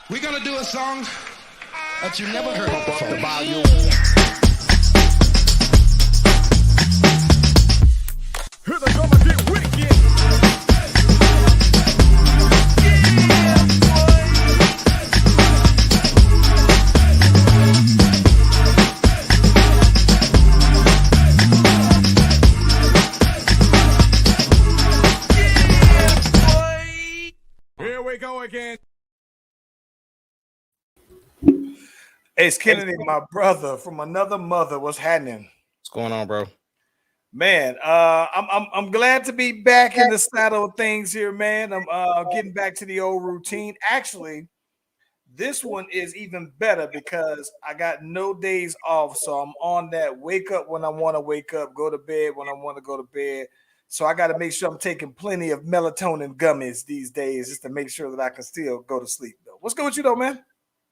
We're gonna do a song that you never heard before. The volume. Here they come and get wicked. Here we go again. Ace Kennedy, my brother from another mother. What's happening? What's going on, bro? Man, I'm glad to be back in the saddle of things here, man. I'm getting back to the old routine. Actually, this one is even better because I got no days off, so I'm on that wake up when I want to wake up, go to bed when I want to go to bed. So I got to make sure I'm taking plenty of melatonin gummies these days just to make sure that I can still go to sleep. Though, what's good with you though, man?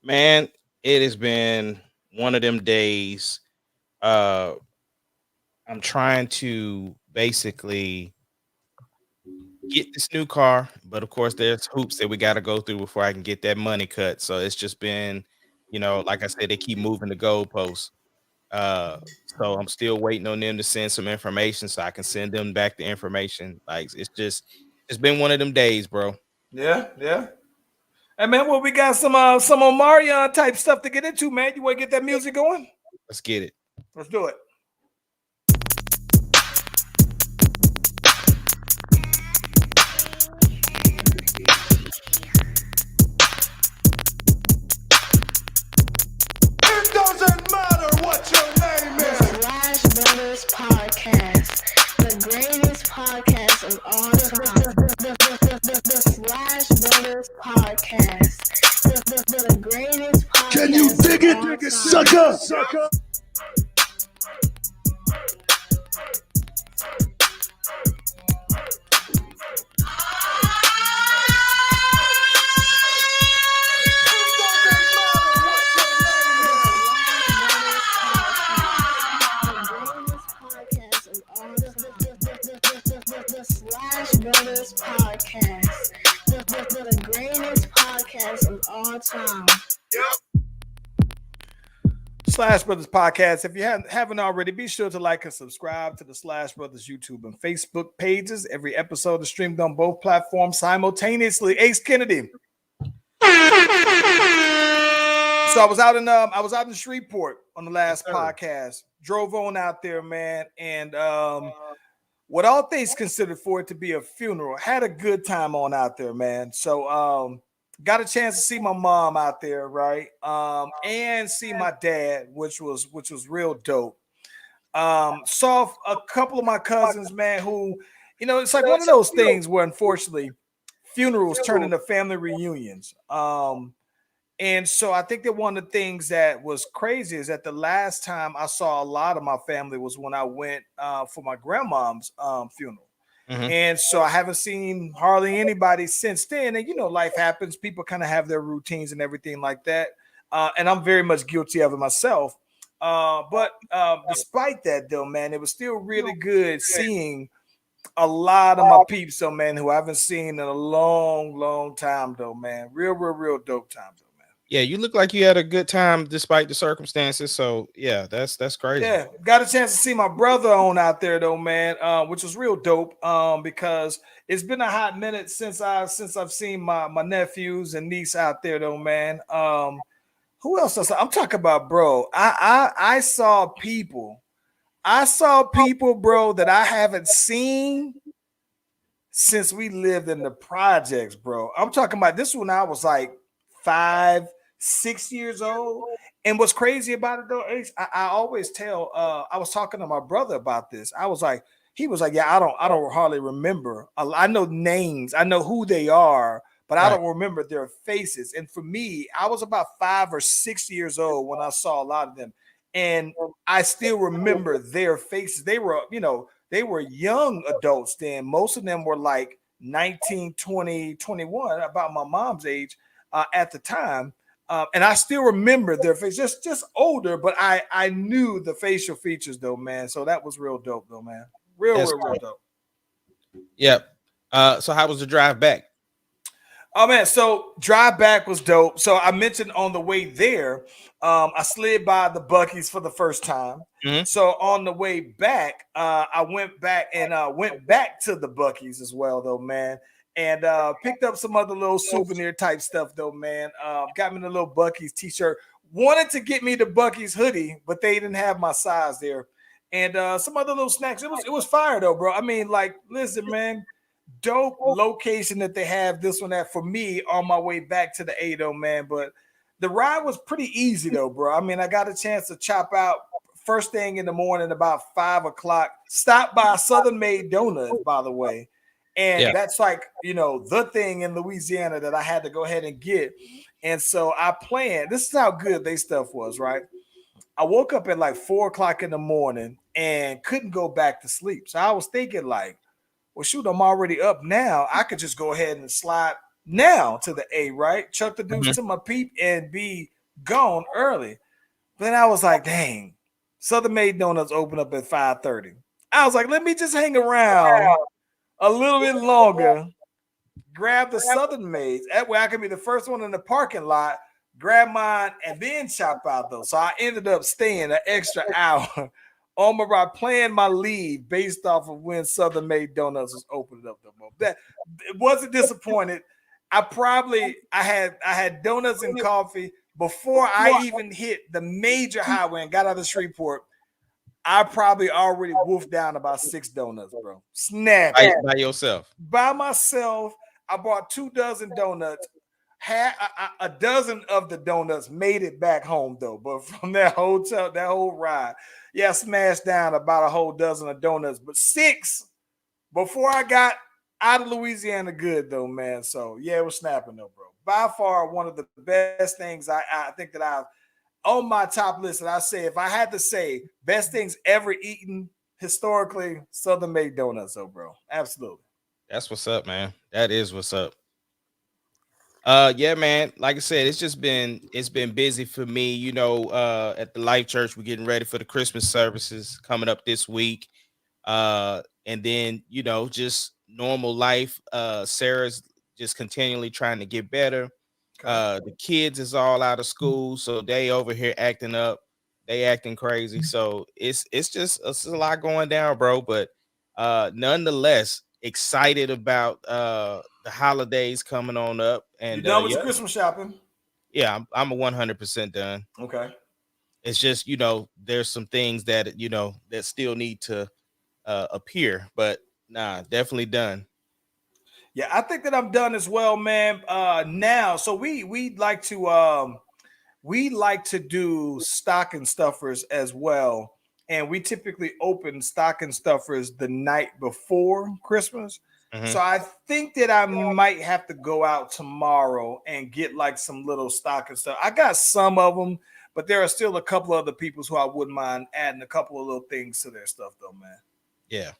Man, it has been one of them days. I'm trying to basically get this new car, but of course there's hoops that we got to go through before I can get that money cut. So it's just been, like I said, they keep moving the goalposts. So I'm still waiting on them to send some information so I can send them back the information. Like it's been one of them days, bro. Yeah. Hey man, well, we got some Omarion type stuff to get into, man. You want to get that music going? Let's get it. Let's do it. It doesn't matter what your name is. The Slash Brothers Podcast, the greatest podcast of all time. The Slash Brothers Podcast, the greatest podcast. Can you dig it, sucker? The Slash Brothers Podcast, the greatest podcast of all time. Slash Brothers Podcast. If you haven't already, be sure to like and subscribe to the Slash Brothers YouTube and Facebook pages. Every episode is streamed on both platforms simultaneously. Ace Kennedy. So I was out in Shreveport on the last podcast. Drove on out there, man, and what all things considered for it to be a funeral, had a good time on out there, man. So got a chance to see my mom out there, right? And see my dad, which was real dope. Saw a couple of my cousins, man, who, it's like one of those things where unfortunately funerals turn into family reunions. And so I think that one of the things that was crazy is that the last time I saw a lot of my family was when I went for my grandmom's funeral. Mm-hmm. And so I haven't seen hardly anybody since then. And, life happens. People kind of have their routines and everything like that. And I'm very much guilty of it myself. But despite that, though, man, it was still really good seeing a lot of my peeps, though, man, who I haven't seen in a long, long time, though, man. Real dope time, though. Yeah, you look like you had a good time despite the circumstances. So yeah, that's crazy. Yeah, got a chance to see my brother on out there though, man, which was real dope. Because it's been a hot minute since I've seen my nephews and niece out there though, man. Who else? I'm talking about, bro. I saw people, bro, that I haven't seen since we lived in the projects, bro. I'm talking about this when I was like 5-6 years old. And what's crazy about it though, I always tell, I was talking to my brother about this. He was like, yeah, I don't hardly remember. I know names, I know who they are, but I don't remember their faces. And for me, I was about 5 or 6 years old when I saw a lot of them. And I still remember their faces. They were, they were young adults then. Most of them were like 19, 20, 21, about my mom's age at the time. And I still remember their face, just older, but I knew the facial features though, man. So that was real dope though, man. Real dope. Yep. So how was the drive back? Oh man, so drive back was dope. So I mentioned on the way there, I slid by the Bucky's for the first time. Mhm. So on the way back, I went back to the Bucky's as well, though, man, and picked up some other little souvenir type stuff, though, man. Got me the little Bucky's t-shirt. Wanted to get me the Bucky's hoodie, but they didn't have my size there, and some other little snacks. It was fire though, bro. I mean, like, listen, man, dope location that they have this one at for me on my way back to the Ado, man. But the ride was pretty easy though, bro. I mean, I got a chance to chop out first thing in the morning about 5 o'clock. Stop by Southern Made Donuts, by the way. And Yeah. that's like, the thing in Louisiana that I had to go ahead and get. And so I planned, this is how good they stuff was, right? I woke up at like 4 o'clock in the morning and couldn't go back to sleep. So I was thinking, like, well, shoot, I'm already up now. I could just go ahead and slide now to the A, right? Chuck the deuce Mhm. to my peep and be gone early. Then I was like, dang, Southern Made Donuts open up at 5:30. I was like, let me just hang around a little bit longer, grab the Southern Maids. That way I can be the first one in the parking lot, grab mine, and then chop out those. So I ended up staying an extra hour on my ride, playing my lead based off of when Southern Made Donuts was opening up the moment. That it wasn't disappointed. I had donuts and coffee before I even hit the major highway and got out of Shreveport. I probably already wolfed down about 6 donuts, bro. Snap By yourself. by myself. I bought 2 dozen donuts. Had a dozen of the donuts made it back home though, but from that hotel, that whole ride, yeah, I smashed down about a whole dozen of donuts, but 6 before I got out of Louisiana good though, man. So yeah, it was snapping though, bro. By far one of the best things I think that I've on my top list. And I say, if I had to say best things ever eaten historically, Southern Made Donuts, though, bro. Absolutely. That's what's up, man. That is what's up. Yeah, man. Like I said, it's been busy for me. At the Life Church, we're getting ready for the Christmas services coming up this week. And then, just normal life. Sarah's just continually trying to get better. The kids is all out of school, so they over here acting up. They acting crazy. So it's a lot going down, bro. But nonetheless, excited about the holidays coming on up. You And done with your Christmas shopping? yeah, I'm 100% done. Okay. It's just, there's some things that that still need to appear, but nah, definitely done. Yeah, I think that I'm done as well, man. Now, so we like to do stocking stuffers as well. And we typically open stocking stuffers the night before Christmas. Mhm. So I think that I might have to go out tomorrow and get like some little stocking stuff. I got some of them, but there are still a couple other people's who I wouldn't mind adding a couple of little things to their stuff, though, man. Yeah,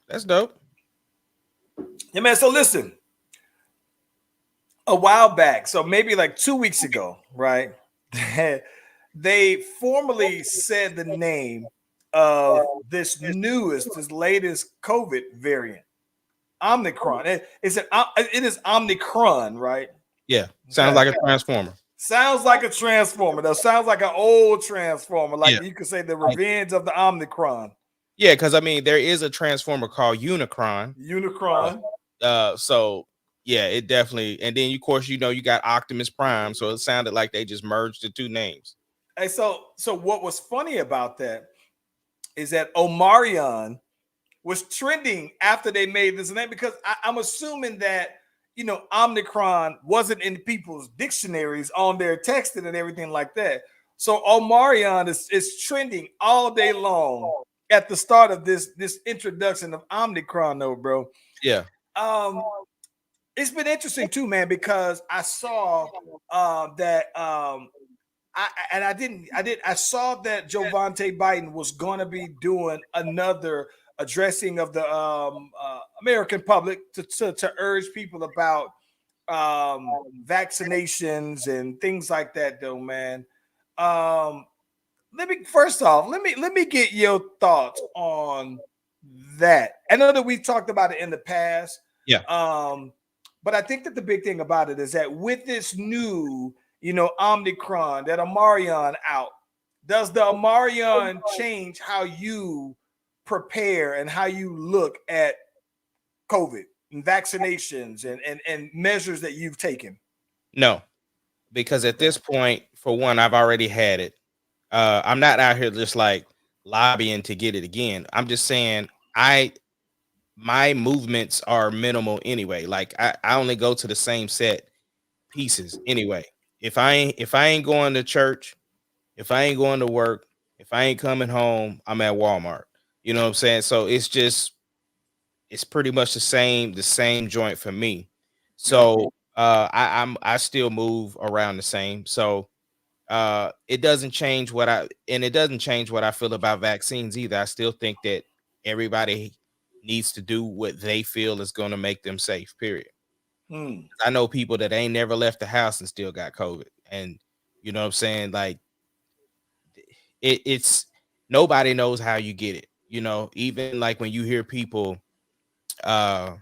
that's dope. Yeah, man. So listen, a while back, so maybe like 2 weeks ago, right? They formally said the name of this latest COVID variant, Omicron. It is Omicron, right? Yeah, sounds like a transformer. Sounds like a transformer, though. Sounds like an old transformer. Like Yeah. you could say the revenge of the Omicron. Yeah, because I mean, there is a transformer called Unicron. Unicron. So yeah, it definitely. And then of course, you got Optimus Prime. So it sounded like they just merged the two names. And so what was funny about that is that Omarion was trending after they made this name, because I'm assuming that Omicron wasn't in people's dictionaries on their texting and everything like that. So Omarion is trending all day long at the start of this introduction of Omicron, though, bro. Yeah. It's been interesting too, man, because I saw that I saw that Jovante Biden was going to be doing another addressing of the American public to urge people about vaccinations and things like that, though, man. Let me get your thoughts on that. I know that we've talked about it in the past. Yeah. But I think that the big thing about it is that with this new, Omicron, that Omarion out, does the Omarion change how you prepare and how you look at COVID and vaccinations and measures that you've taken? No, because at this point, for one, I've already had it. I'm not out here just like lobbying to get it again. I'm just saying my movements are minimal anyway. Like I only go to the same set pieces anyway. If I ain't going to church, if I ain't going to work, if I ain't coming home, I'm at Walmart. You know what I'm saying? So it's pretty much the same joint for me. So I still move around the same. So it doesn't change it doesn't change what I feel about vaccines either. I still think that everybody needs to do what they feel is going to make them safe, period. I know people that ain't never left the house and still got COVID. And you know what I'm saying? Like it's nobody knows how you get it. Even like when you hear people uh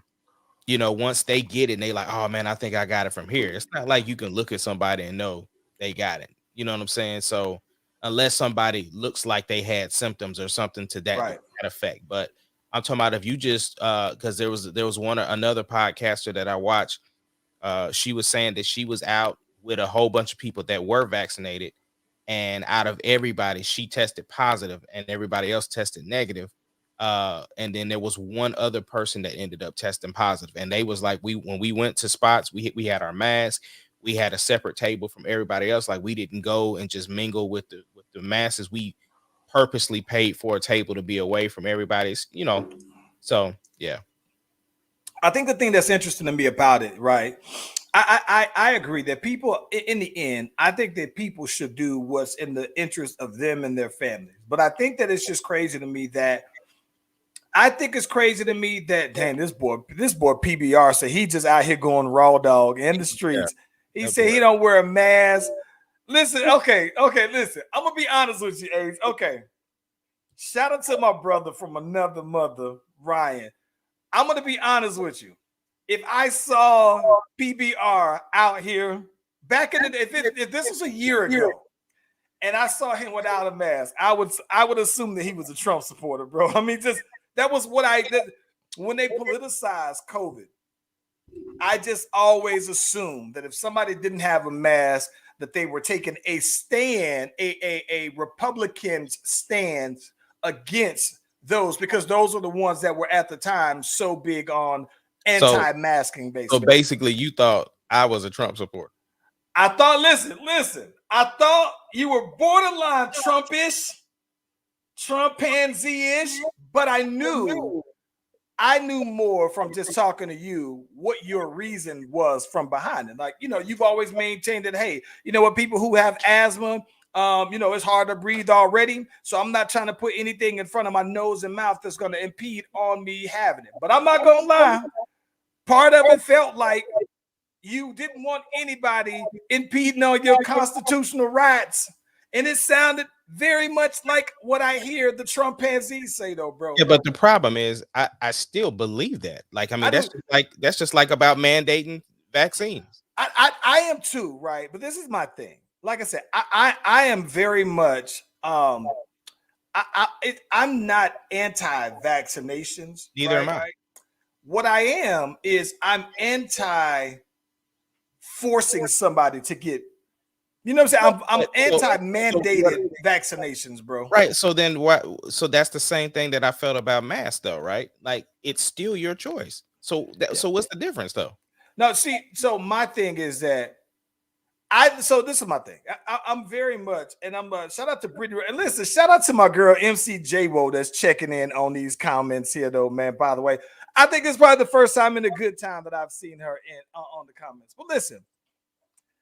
once they get it and they like, oh man, I think I got it from here. It's not like you can look at somebody and know they got it. You know what I'm saying? So unless somebody looks like they had symptoms or something to that effect. But I'm talking about if you just because there was another podcaster that I watched. She was saying that she was out with a whole bunch of people that were vaccinated, and out of everybody, she tested positive, and everybody else tested negative. And then there was one other person that ended up testing positive, and they was like, when we went to spots, we had our mask, we had a separate table from everybody else. Like we didn't go and just mingle with the masses. We purposely paid for a table to be away from everybody's. So yeah. I think the thing that's interesting to me about it, right? I agree that people, in the end, I think that people should do what's in the interest of them and their families. But I think that it's just crazy to me that damn, this boy PBR said he just out here going raw dog in the streets. He said he don't wear a mask. Listen, okay, listen. I'm gonna be honest with you, Ace. Okay. Shout out to my brother from another mother, Ryan. I'm gonna be honest with you. If I saw PBR out here back in the day, if this was a year ago, and I saw him without a mask, I would assume that he was a Trump supporter, bro. I mean, just that was what when they politicized COVID, I just always assumed that if somebody didn't have a mask, that they were taking a stand, a Republican's stance against those, because those were the ones that were at the time so big on anti-masking. So basically, you thought I was a Trump supporter. I thought, listen. I thought you were borderline Trumpish, Trumpanzee-ish, but I knew more from just talking to you what your reason was from behind it. Like, you've always maintained that, hey, people who have asthma, it's hard to breathe already. So I'm not trying to put anything in front of my nose and mouth that's going to impede on me having it. But I'm not going to lie. Part of it felt like you didn't want anybody impeding on your constitutional rights. And it sounded very much like what I hear the Trumpanzees say, though, bro. Yeah, but the problem is I still believe that. Like, I mean, that's just like about mandating vaccines. I am too, right? But this is my thing. Like I said, I am very much I'm not anti-vaccinations. Neither am I. Right? What I am is I'm anti-forcing somebody to get. You know what I'm saying? I'm anti-mandated vaccinations, bro. Right. So then what? So that's the same thing that I felt about masks, though, right? Like it's still your choice. So so what's the difference, though? No, see, so my thing is that so this is my thing. I'm very much, and I'm shout out to Brittany. And listen, shout out to my girl MC J-Wo that's checking in on these comments here, though, man. By the way, I think it's probably the first time in a good time that I've seen her in on the comments. But listen,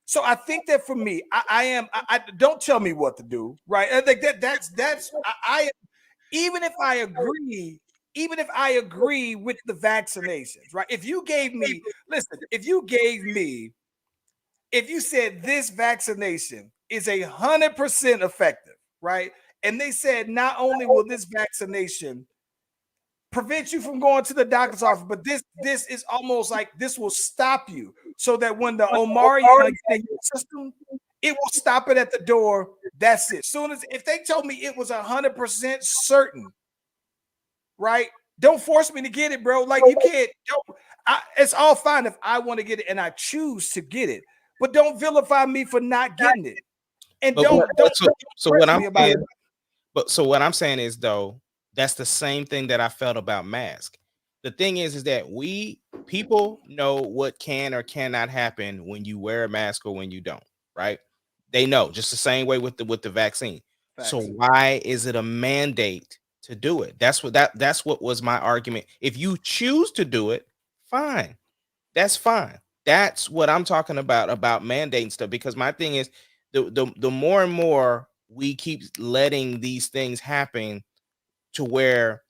so I think that for me, I don't tell me what to do, right? I think that's even if I agree with the vaccinations, right? If you said this vaccination is 100% effective, right? And they said not only will this vaccination prevent you from going to the doctor's office. But this is almost like this will stop you so that when the Omarion get in your system, it will stop it at the door. That's it. Soon as if they told me it was 100% certain, right? Don't force me to get it, bro. Like you can't. It's all fine if I want to get it and I choose to get it, but don't vilify me for not getting it. And But don't so what press I'm me about saying, it. but so what I'm saying is though, that's the same thing that I felt about mask. The thing is that people know what can or cannot happen when you wear a mask or when you don't, right? They know just the same way with the vaccine. So Facts. why is it a mandate to do it? That's what was my argument. If you choose to do it, fine. That's fine. That's what I'm talking about mandating stuff. Because my thing is the more and more we keep letting these things happen to where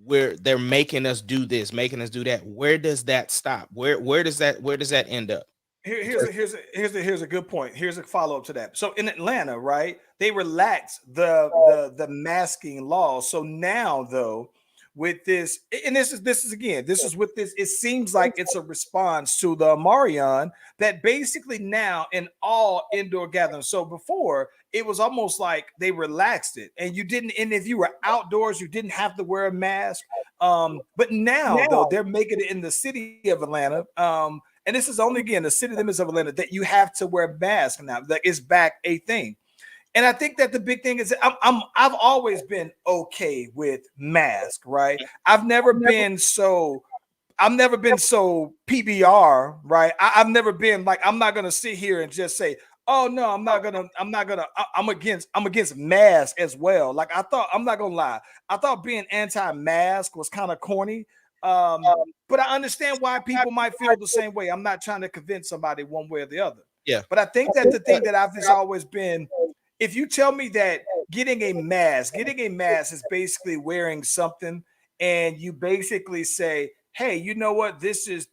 they're making us do this, making us do that. Where does that stop? Where does that end up? Here's a good point. Here's a follow up to that. So in Atlanta, right, they relaxed the masking law. So now though, with this, and this is again, this is with this. It seems like it's a response to the Omarion that basically now in all indoor gatherings. So before it was almost like they relaxed it, and you didn't. And if you were outdoors, you didn't have to wear a mask. But now though, they're making it in the city of Atlanta. And this is only again the city limits of Atlanta that you have to wear masks now. That is back a thing. And I think that the big thing is I've always been okay with mask, right? I've never been so PBR, right? I've never been like I'm not gonna sit here and just say, oh no, I'm against mask as well. Like I thought, I'm not gonna lie, I thought being anti-mask was kind of corny. But I understand why people might feel the same way. I'm not trying to convince somebody one way or the other. Yeah. But I think that the thing that I've just always been, if you tell me that getting a mask is basically wearing something, and you basically say, hey, you know what? This is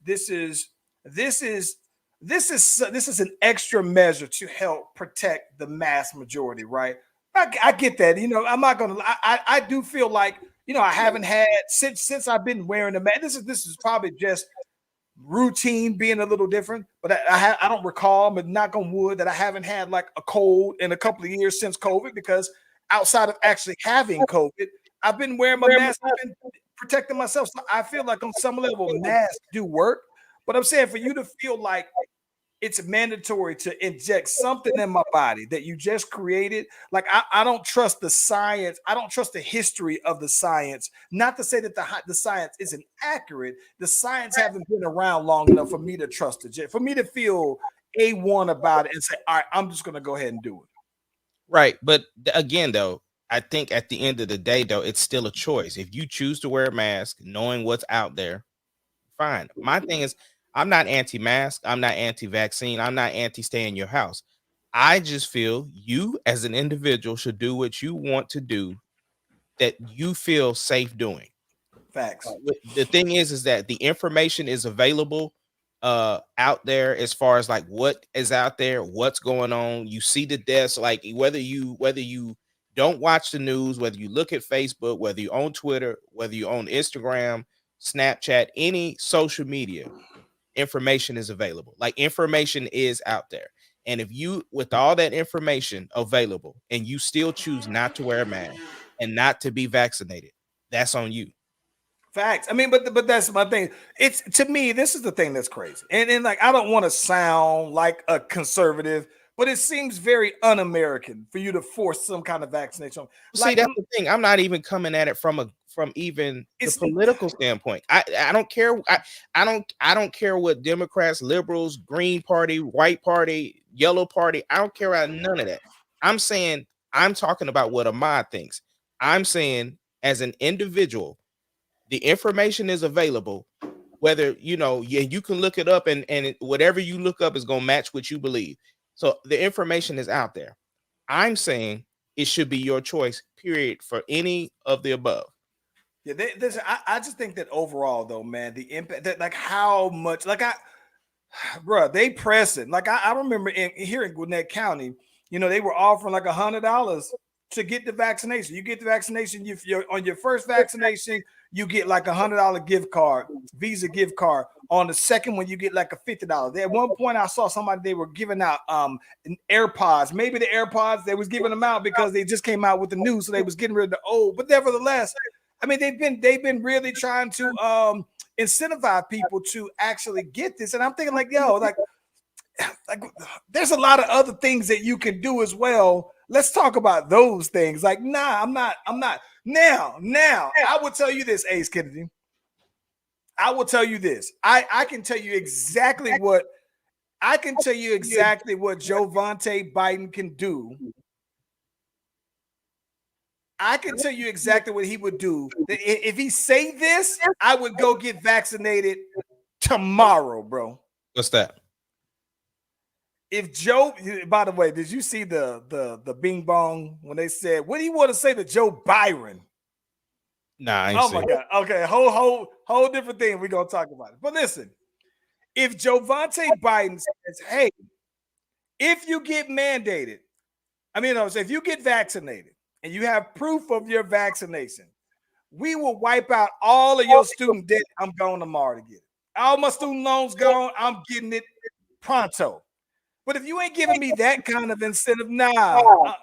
an extra measure to help protect the mass majority, right? I get that. You know, I'm not gonna. I do feel like, you know, I haven't had since I've been wearing a mask. This is probably just routine being a little different, but I don't recall, but knock on wood, that I haven't had like a cold in a couple of years since COVID, because outside of actually having COVID, I've been wearing my mask, I've been protecting myself. So I feel like on some level masks do work, but I'm saying for you to feel like it's mandatory to inject something in my body that you just created. Like I don't trust the science. I don't trust the history of the science. Not to say that the science isn't accurate. The science haven't been around long enough for me to trust it. For me to feel A1 about it and say, all right, I'm just going to go ahead and do it. Right. But again, though, I think at the end of the day, though, it's still a choice. If you choose to wear a mask, knowing what's out there, fine. My thing is, I'm not anti-mask. I'm not anti-vaccine. I'm not anti-stay in your house. I just feel you as an individual should do what you want to do that you feel safe doing. Facts. The thing is that the information is available out there as far as like what is out there, what's going on. You see the deaths, like whether you don't watch the news, whether you look at Facebook, whether you on Twitter, whether you on Instagram, Snapchat, any social media, information is available. Like information is out there. And if you, with all that information available, and you still choose not to wear a mask and not to be vaccinated, that's on you. Facts. I mean, but that's my thing. It's, to me, this is the thing that's crazy. And like, I don't want to sound like a conservative, but it seems very un-American for you to force some kind of vaccination. See, that's the thing. I'm not even coming at it from even the political standpoint. I don't care. I don't care what Democrats, liberals, Green Party, White Party, Yellow Party. I don't care about none of that. I'm talking about what Ahmad thinks. I'm saying as an individual, the information is available. Whether you can look it up, and whatever you look up is gonna match what you believe. So the information is out there. I'm saying it should be your choice, period, for any of the above. Yeah, I just think that overall, though, man, the impact, that like how much, like bro, they press it. Like I remember here in Gwinnett County, they were offering like $100 to get the vaccination. You get the vaccination. You're on your first vaccination, you get like $100 gift card, Visa gift card. On the second one, you get like a $50. At one point, I saw somebody, they were giving out AirPods. Maybe the AirPods, they was giving them out because they just came out with the news, so they was getting rid of the old. But nevertheless, I mean, they've been really trying to incentivize people to actually get this. And I'm thinking like, yo, like there's a lot of other things that you can do as well. Let's talk about those things. Like, nah, I'm not. Now, I will tell you this, Ace Kennedy. I will tell you this. I can tell you exactly what Jovante Biden can do. I can tell you exactly what he would do. If he say this, I would go get vaccinated tomorrow, bro. What's that? If Joe, by the way, did you see the bing bong when they said, what do you want to say to Joe Byron? Nah, I ain't oh my God. Okay, whole different thing. We're gonna talk about it. But listen, if Jovante Biden says, hey, if you get mandated, if you get vaccinated and you have proof of your vaccination, we will wipe out all of your student debt. I'm going tomorrow to get it. All my student loans gone. I'm getting it pronto. But if you ain't giving me that kind of incentive, nah, I'm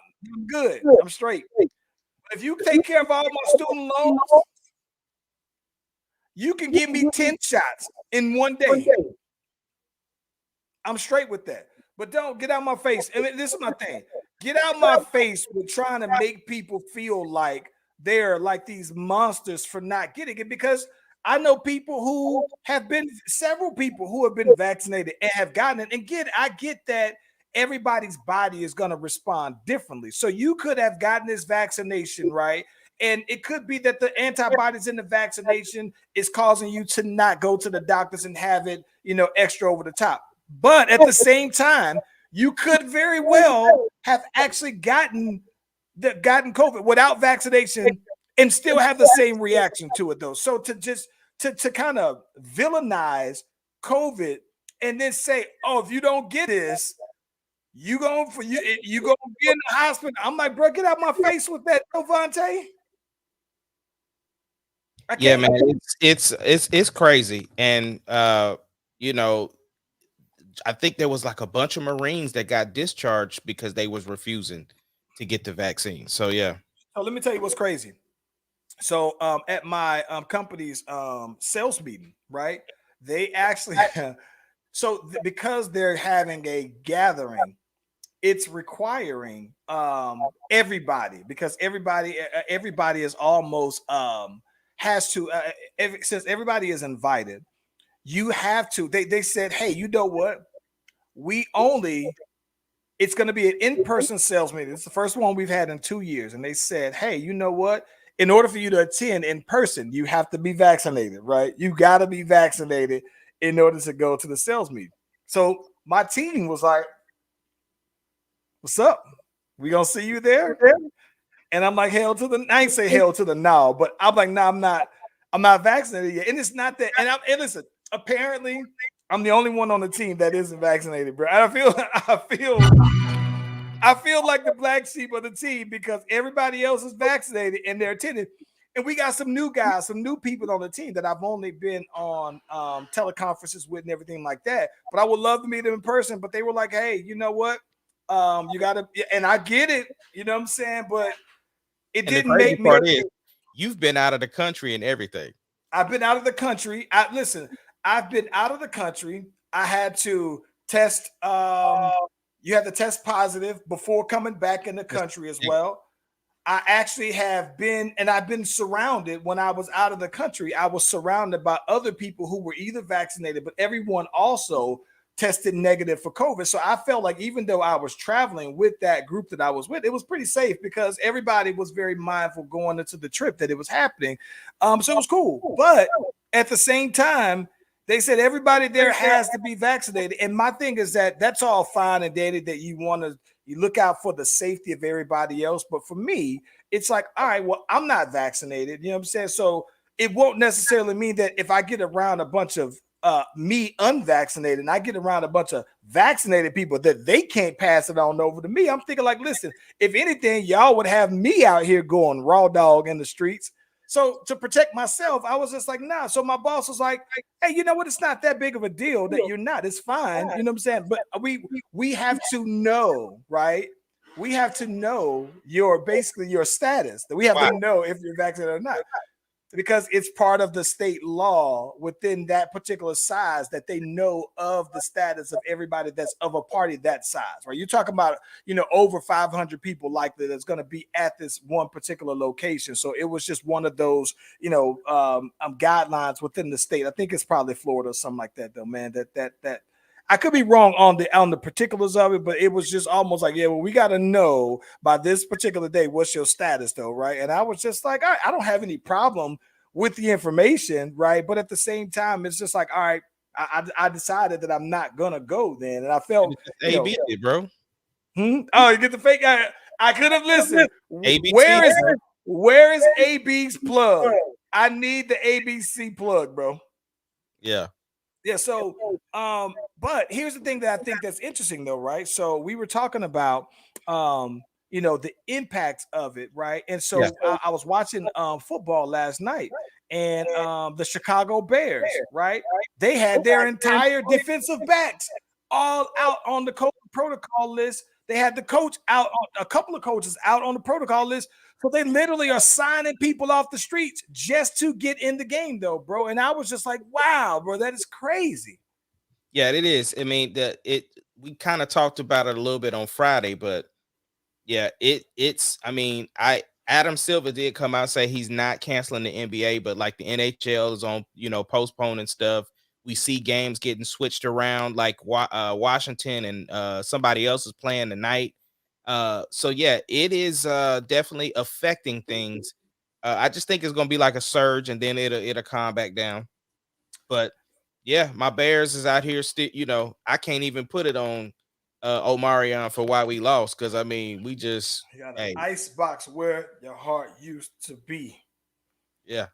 good. I'm straight. But if you take care of all my student loans, you can give me 10 shots in one day. I'm straight with that. But don't get out my face. I mean, this is my thing. Get out my face with trying to make people feel like they're like these monsters for not getting it, because I know several people who have been vaccinated and have gotten it. And I get that everybody's body is going to respond differently. So you could have gotten this vaccination, right? And it could be that the antibodies in the vaccination is causing you to not go to the doctors and have it, extra over the top. But at the same time, you could very well have actually gotten COVID without vaccination and still have the same reaction to it, though. So to kind of villainize COVID and then say, oh, if you don't get this, you gonna be in the hospital. I'm like, bro, get out my face with that, Jovante. Yeah, man, it's crazy. And I think there was like a bunch of Marines that got discharged because they was refusing to get the vaccine. So yeah. So let me tell you what's crazy. So at my company's sales meeting, right? They actually because they're having a gathering, it's requiring everybody, because everybody is almost has to since everybody is invited, you have to. They said, hey, you know what? It's going to be an in-person sales meeting. It's the first one we've had in 2 years. And they said, hey, you know what? In order for you to attend in person, you have to be vaccinated, right? You got to be vaccinated in order to go to the sales meeting. So my team was like, what's up? We going to see you there? And I'm like, I ain't say hell to the no, but I'm like, no, I'm not vaccinated yet. And it's not that. And listen, apparently I'm the only one on the team that isn't vaccinated, bro. I feel like the black sheep of the team, because everybody else is vaccinated and they're attending. And we got some new guys, some new people on the team that I've only been on teleconferences with and everything like that. But I would love to meet them in person. But they were like, hey, you know what? You got to, and I get it, you know what I'm saying? But it didn't make me. You've been out of the country and everything. I've been out of the country. I've been out of the country. I had to test. You have to test positive before coming back in the country as well. I actually have been, and I've been surrounded when I was out of the country. I was surrounded by other people who were either vaccinated, but everyone also tested negative for COVID. So I felt like even though I was traveling with that group that I was with, it was pretty safe because everybody was very mindful going into the trip that it was happening. So it was cool. But at the same time, they said everybody there has to be vaccinated. And my thing is that's all fine and dandy that you look out for the safety of everybody else. But for me, it's like, all right, well, I'm not vaccinated. You know what I'm saying? So it won't necessarily mean that if I get around a bunch of me unvaccinated and I get around a bunch of vaccinated people that they can't pass it on over to me, I'm thinking like, listen, if anything, y'all would have me out here going raw dog in the streets. So to protect myself, I was just like, nah. So my boss was like, hey, you know what? It's not that big of a deal that you're not. It's fine. You know what I'm saying? But we have to know, right? We have to know your status. That we have to know if you're vaccinated or not, because it's part of the state law within that particular size that they know of the status of everybody that's of a party that size, right? You're talking about, over 500 people likely that's going to be at this one particular location. So it was just one of those, guidelines within the state. I think it's probably Florida or something like that, though, man. That I could be wrong on the particulars of it, but it was just almost like, yeah, well, we got to know by this particular day what's your status, though, right? And I was just like, I don't have any problem with the information, right? But at the same time, it's just like, all right, I decided that I'm not gonna go then, and I felt, AB, bro. Oh, you get the fake. I could have listened. ABC. Where is AB's plug? I need the ABC plug, bro. Yeah. Yeah, so but here's the thing that I think that's interesting though, right? So we were talking about the impact of it, right? And so I was watching football last night, and the Chicago Bears, right? They had their entire defensive backs all out on the protocol list. They had the coach out, a couple of coaches out on the protocol list. So they literally are signing people off the streets just to get in the game, though, bro. And I was just like, wow, bro, that is crazy. Yeah, it is. I mean, we kind of talked about it a little bit on Friday, but yeah, it's. I mean, Adam Silver did come out and say he's not canceling the NBA, but like the NHL is on, postponing stuff. We see games getting switched around, like Washington and somebody else is playing tonight. So yeah, it is definitely affecting things. I just think it's gonna be like a surge, and then it'll calm back down. But yeah, my Bears is out here still. I can't even put it on Omarion for why we lost, because I mean we just got an ice box where your heart used to be. Yeah.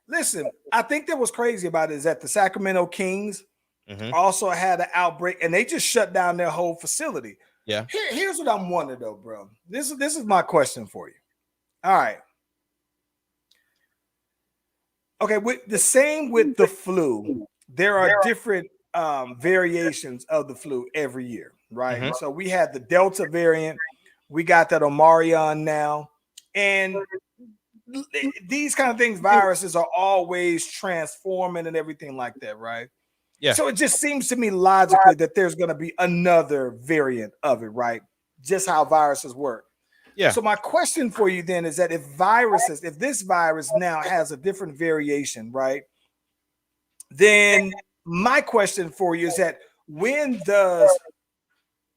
Listen, I think that was crazy about it is that the Sacramento Kings also had an outbreak, and they just shut down their whole facility. Yeah. Here's what I'm wondering though, bro. This is my question for you. All right. Okay, with the flu, there are different variations of the flu every year, right? So we had the Delta variant, we got that Omarion now, and these kind of things, viruses are always transforming and everything like that, right? Yeah. So it just seems to me logically that there's going to be another variant of it, right? Just how viruses work. Yeah. So my question for you then is that if this virus now has a different variation, right? Then my question for you is that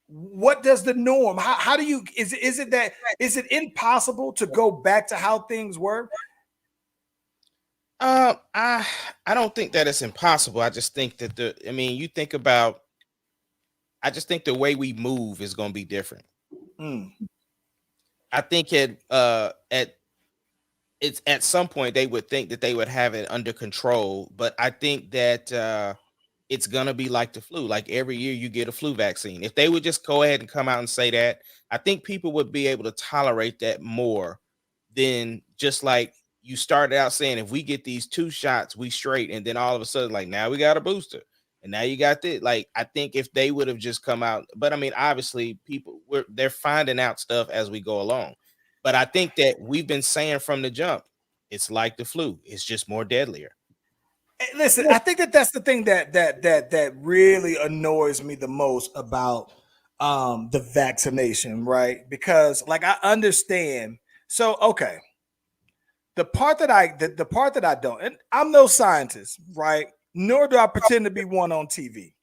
what does the norm? How do you is it impossible to go back to how things were? I don't think that it's impossible. I just think that you think about. I just think the way we move is going to be different. I think at some point they would think that they would have it under control, but I think that it's gonna be like the flu. Like every year you get a flu vaccine. If they would just go ahead and come out and say that, I think people would be able to tolerate that more than just like you started out saying, if we get these 2 shots, we straight, and then all of a sudden, like now we got a booster, and now you got this. Like I think if they would have just come out, but I mean, obviously, they're finding out stuff as we go along. But I think that we've been saying from the jump, it's like the flu. It's just more deadlier. Listen, I think that's the thing that really annoys me the most about the vaccination, right? Because like I understand. So okay. The part that I don't, and I'm no scientist, right? Nor do I pretend to be one on TV.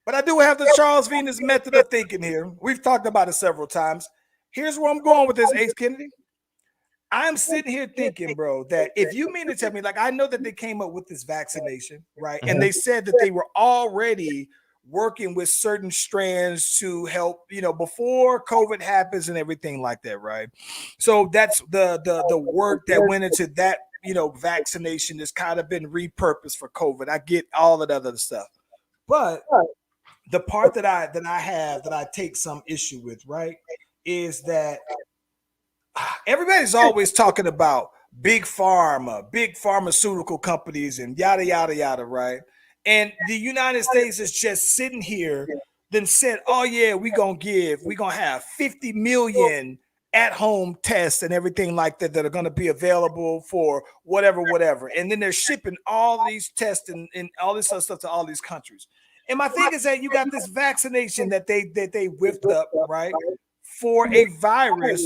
But I do have the Charles Venus method of thinking here. We've talked about it several times. Here's where I'm going with this, Ace Kennedy. I'm sitting here thinking, bro, that if you mean to tell me, like, I know that they came up with this vaccination, right? And they said that they were already working with certain strands to help, before COVID happens and everything like that, right? So that's the work that went into that, vaccination has kind of been repurposed for COVID. I get all of that other stuff, but the part that I take some issue with, right, is that everybody's always talking about big pharma, big pharmaceutical companies, and yada yada yada, right? And the United States is just sitting here, then said, "Oh yeah, we're gonna have 50 million at-home tests and everything like that are gonna be available for whatever." And then they're shipping all these tests and all this other stuff to all these countries. And my thing is that you got this vaccination that they whipped up, right, for a virus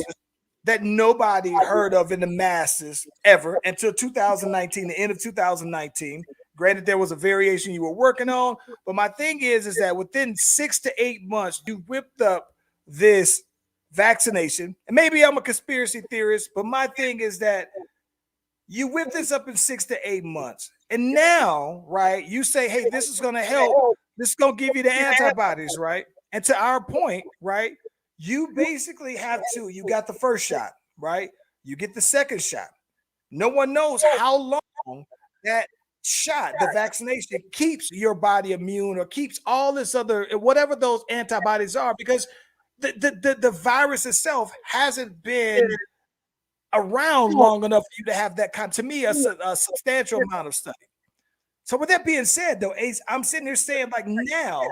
that nobody heard of in the masses ever until 2019, the end of 2019. Granted, there was a variation you were working on, but my thing is that within 6 to 8 months, you whipped up this vaccination. And maybe I'm a conspiracy theorist, but my thing is that you whip this up in 6 to 8 months. And now, right, you say, hey, this is going to help. This is going to give you the antibodies, right? And to our point, right, you basically you got the first shot, right? You get the second shot. No one knows how long that shot, the vaccination, keeps your body immune or keeps all this other, whatever those antibodies are, because the virus itself hasn't been around long enough for you to have that kind, to me, a substantial amount of study. So with that being said, though, Ace, I'm sitting here saying, like, now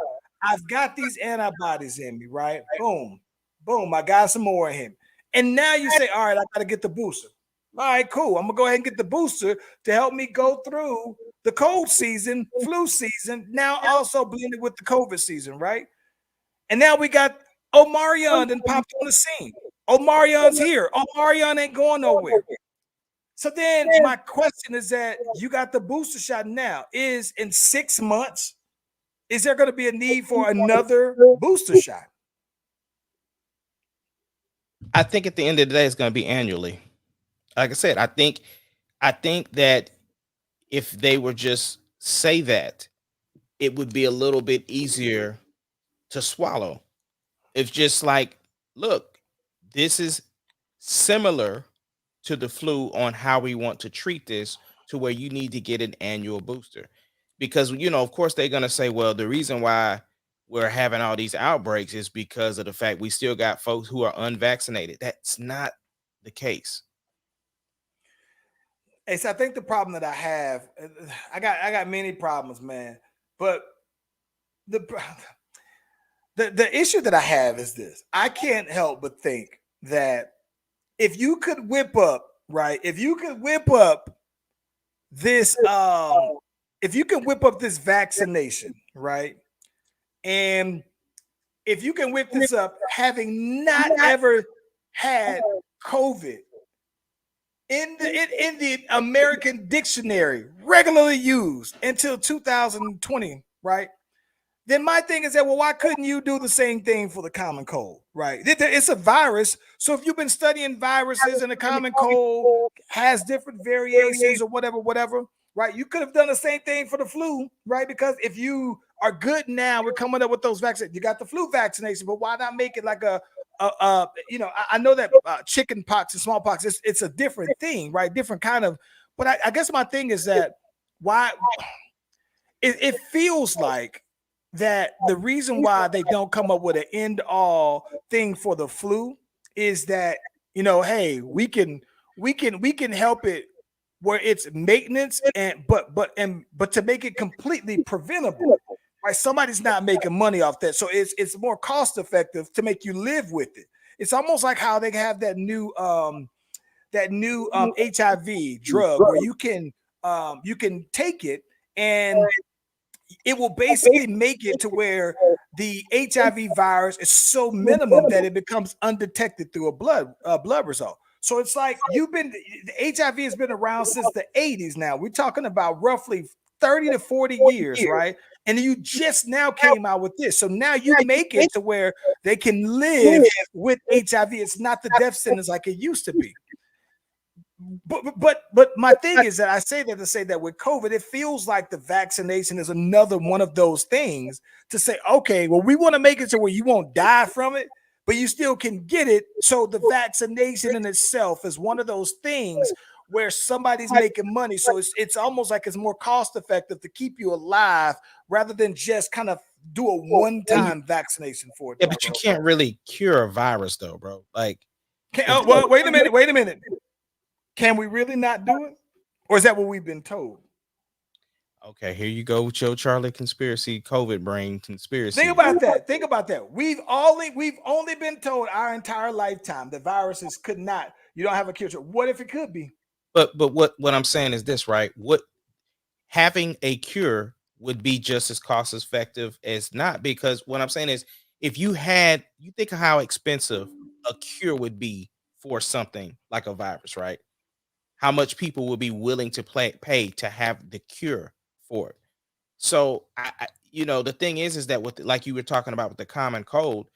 I've got these antibodies in me, right? Boom, boom, I got some more in him. And now you say, all right, I got to get the booster. All right, cool. I'm going to go ahead and get the booster to help me go through the cold season, flu season, now also blended with the COVID season, right? And now we got Omarion and popped on the scene. Omarion's here. Omarion ain't going nowhere. So then my question is that you got the booster shot now. Is in 6 months, is there going to be a need for another booster shot? I think at the end of the day, it's going to be annually. Like I said, I think that if they were just say that, it would be a little bit easier to swallow. It's just like, look, this is similar to the flu on how we want to treat this, to where you need to get an annual booster. Because, of course, they're going to say, well, the reason why we're having all these outbreaks is because of the fact we still got folks who are unvaccinated. That's not the case. Hey, so I think the problem that I have, I got many problems, man. But the issue that I have is this. I can't help but think that if you could whip up, right? If you could whip up this, if you can whip up this vaccination, right? And if you can whip this up, having not ever had COVID in the American dictionary, regularly used until 2020, right? Then my thing is that, well, why couldn't you do the same thing for the common cold, right? It's a virus. So if you've been studying viruses and the common cold has different variations or whatever, right? You could have done the same thing for the flu, right? Because if you are good now, we're coming up with those vaccines. You got the flu vaccination, but why not make it like I know that chicken pox and smallpox, it's a different thing, right? Different kind of, but I guess my thing is that why it feels like that the reason why they don't come up with an end all thing for the flu is that, hey, we can help it where it's maintenance but to make it completely preventable, right? Somebody's not making money off that. So it's more cost effective to make you live with it. It's almost like how they have that new HIV drug where you can take it and it will basically make it to where the HIV virus is so minimum that it becomes undetected through a blood result. So it's like the HIV has been around since the 80s now. We're talking about roughly 30 to 40 years, right? And you just now came out with this. So now you make it to where they can live with HIV. It's not the death sentence like it used to be. But my thing is that I say that to say that with COVID, it feels like the vaccination is another one of those things to say, okay, well, we want to make it to where you won't die from it, but you still can get it. So the vaccination in itself is one of those things where somebody's making money. So it's almost like it's more cost effective to keep you alive rather than just kind of do a one-time vaccination for it. Yeah, Though, but you bro. can't really cure a virus though, bro. Like, Well, wait a minute. Wait a minute. Can we really not do it? Or is that what we've been told? okay, here you go with your Charlie conspiracy, COVID brain conspiracy. Think about that. Think about that. We've only been told our entire lifetime that viruses could not. You don't have a cure. What if it could be? But what I'm saying is this, right? What having a cure would be just as cost effective as not, because what I'm saying is if you think of how expensive a cure would be for something like a virus, right? How much people would be willing to pay to have the cure for it. So the thing is that with like you were talking about with the common cold,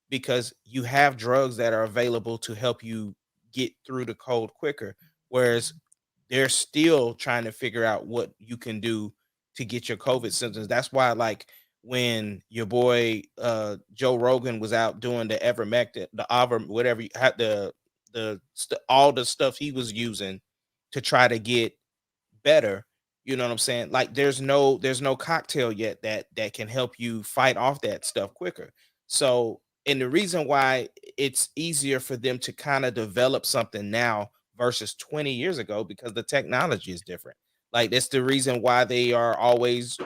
because you have drugs that are available to help you get through the cold quicker, whereas they're still trying to figure out what you can do to get your COVID symptoms. That's why, like when your boy Joe Rogan was out doing the ivermectin, whatever you had all the stuff he was using to try to get better. You know what I'm saying? Like there's no cocktail yet that can help you fight off that stuff quicker. So, and the reason why it's easier for them to kind of develop something now versus 20 years ago, because the technology is different. Like that's the reason why they are always,